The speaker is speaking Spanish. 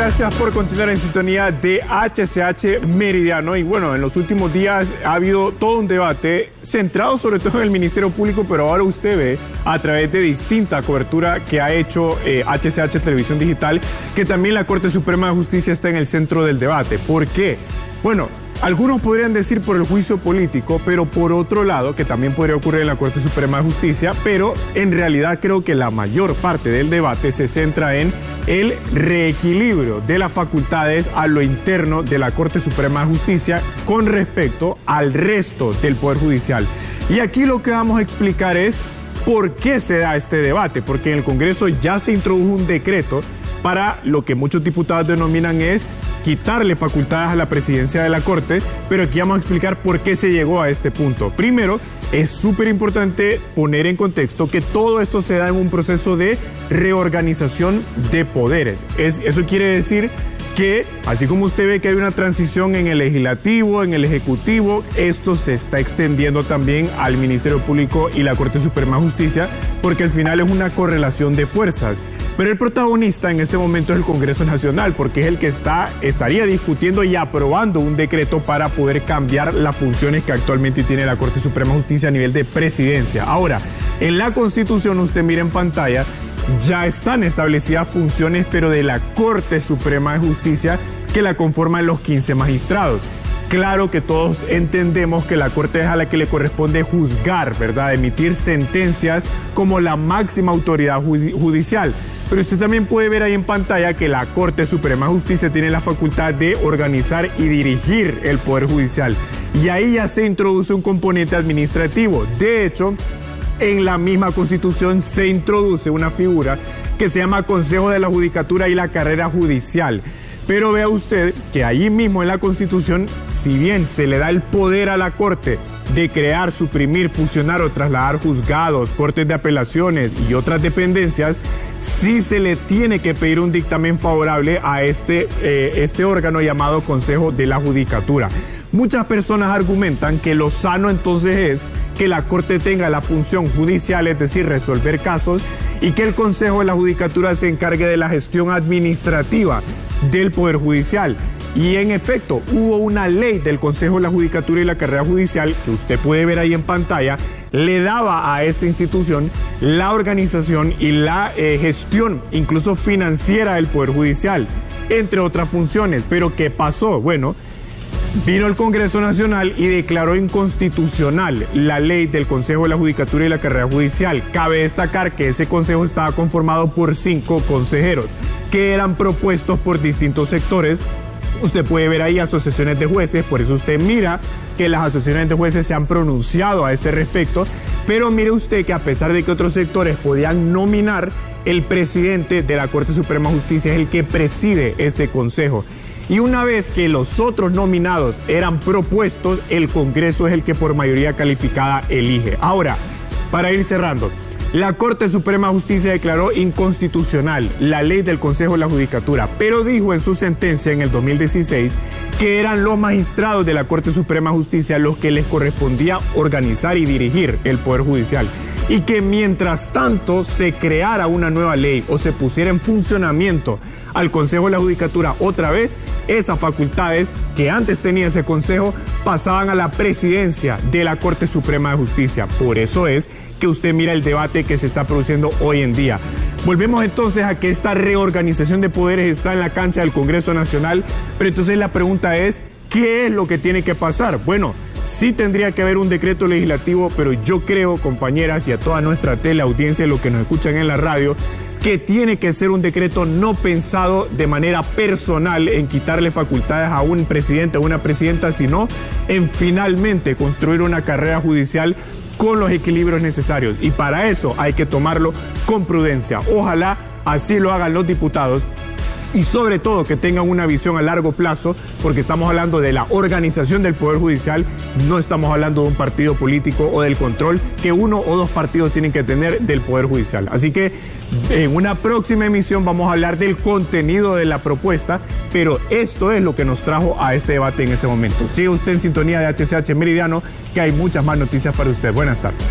Gracias por continuar en sintonía de HCH Meridiano. Y bueno, en los últimos días ha habido todo un debate centrado sobre todo en el Ministerio Público, pero ahora usted ve a través de distinta cobertura que ha hecho HCH Televisión Digital que también la Corte Suprema de Justicia está en el centro del debate. ¿Por qué? Bueno, algunos podrían decir por el juicio político, pero por otro lado, que también podría ocurrir en la Corte Suprema de Justicia, pero en realidad creo que la mayor parte del debate se centra en el reequilibrio de las facultades a lo interno de la Corte Suprema de Justicia con respecto al resto del Poder Judicial. Y aquí lo que vamos a explicar es por qué se da este debate, porque en el Congreso ya se introdujo un decreto para lo que muchos diputados denominan es quitarle facultades a la presidencia de la Corte, pero aquí vamos a explicar por qué se llegó a este punto. Primero, es súper importante poner en contexto que todo esto se da en un proceso de reorganización de poderes. Eso quiere decir que, así como usted ve que hay una transición en el legislativo, en el ejecutivo, esto se está extendiendo también al Ministerio Público y la Corte Suprema de Justicia, porque al final es una correlación de fuerzas. Pero el protagonista en este momento es el Congreso Nacional, porque es el que estaría discutiendo y aprobando un decreto para poder cambiar las funciones que actualmente tiene la Corte Suprema de Justicia a nivel de presidencia. Ahora, en la Constitución, usted mira en pantalla, ya están establecidas funciones, pero de la Corte Suprema de Justicia, que la conforman los 15 magistrados. Claro que todos entendemos que la Corte es a la que le corresponde juzgar, ¿verdad? Emitir sentencias como la máxima autoridad judicial. Pero usted también puede ver ahí en pantalla que la Corte Suprema de Justicia tiene la facultad de organizar y dirigir el Poder Judicial. Y ahí ya se introduce un componente administrativo. De hecho, en la misma Constitución se introduce una figura que se llama Consejo de la Judicatura y la Carrera Judicial. Pero vea usted que allí mismo en la Constitución, si bien se le da el poder a la Corte de crear, suprimir, fusionar o trasladar juzgados, cortes de apelaciones y otras dependencias, sí se le tiene que pedir un dictamen favorable a este órgano llamado Consejo de la Judicatura. Muchas personas argumentan que lo sano entonces es que la Corte tenga la función judicial, es decir, resolver casos, y que el Consejo de la Judicatura se encargue de la gestión administrativa del Poder Judicial. Y en efecto, hubo una ley del Consejo de la Judicatura y la Carrera Judicial, que usted puede ver ahí en pantalla, le daba a esta institución la organización y la gestión, incluso financiera del Poder Judicial, entre otras funciones. Pero ¿qué pasó? Bueno, vino el Congreso Nacional y declaró inconstitucional la ley del Consejo de la Judicatura y la Carrera Judicial. Cabe destacar que ese consejo estaba conformado por 5 consejeros que eran propuestos por distintos sectores. Usted puede ver ahí asociaciones de jueces, por eso usted mira que las asociaciones de jueces se han pronunciado a este respecto, pero mire usted que a pesar de que otros sectores podían nominar, el presidente de la Corte Suprema de Justicia es el que preside este consejo. Y una vez que los otros nominados eran propuestos, el Congreso es el que por mayoría calificada elige. Ahora, para ir cerrando, la Corte Suprema de Justicia declaró inconstitucional la ley del Consejo de la Judicatura, pero dijo en su sentencia en el 2016 que eran los magistrados de la Corte Suprema de Justicia los que les correspondía organizar y dirigir el Poder Judicial, y que mientras tanto se creara una nueva ley o se pusiera en funcionamiento al Consejo de la Judicatura otra vez, esas facultades que antes tenía ese consejo pasaban a la presidencia de la Corte Suprema de Justicia. Por eso es que usted mira el debate que se está produciendo hoy en día. Volvemos entonces a que esta reorganización de poderes está en la cancha del Congreso Nacional, pero entonces la pregunta es, ¿qué es lo que tiene que pasar? Bueno, sí tendría que haber un decreto legislativo, pero yo creo, compañeras, y a toda nuestra teleaudiencia, lo que nos escuchan en la radio, que tiene que ser un decreto no pensado de manera personal en quitarle facultades a un presidente o una presidenta, sino en finalmente construir una carrera judicial con los equilibrios necesarios. Y para eso hay que tomarlo con prudencia. Ojalá así lo hagan los diputados. Y sobre todo que tengan una visión a largo plazo, porque estamos hablando de la organización del Poder Judicial, no estamos hablando de un partido político o del control que uno o dos partidos tienen que tener del Poder Judicial. Así que en una próxima emisión vamos a hablar del contenido de la propuesta, pero esto es lo que nos trajo a este debate en este momento. Sigue usted en sintonía de HCH Meridiano, que hay muchas más noticias para usted. Buenas tardes.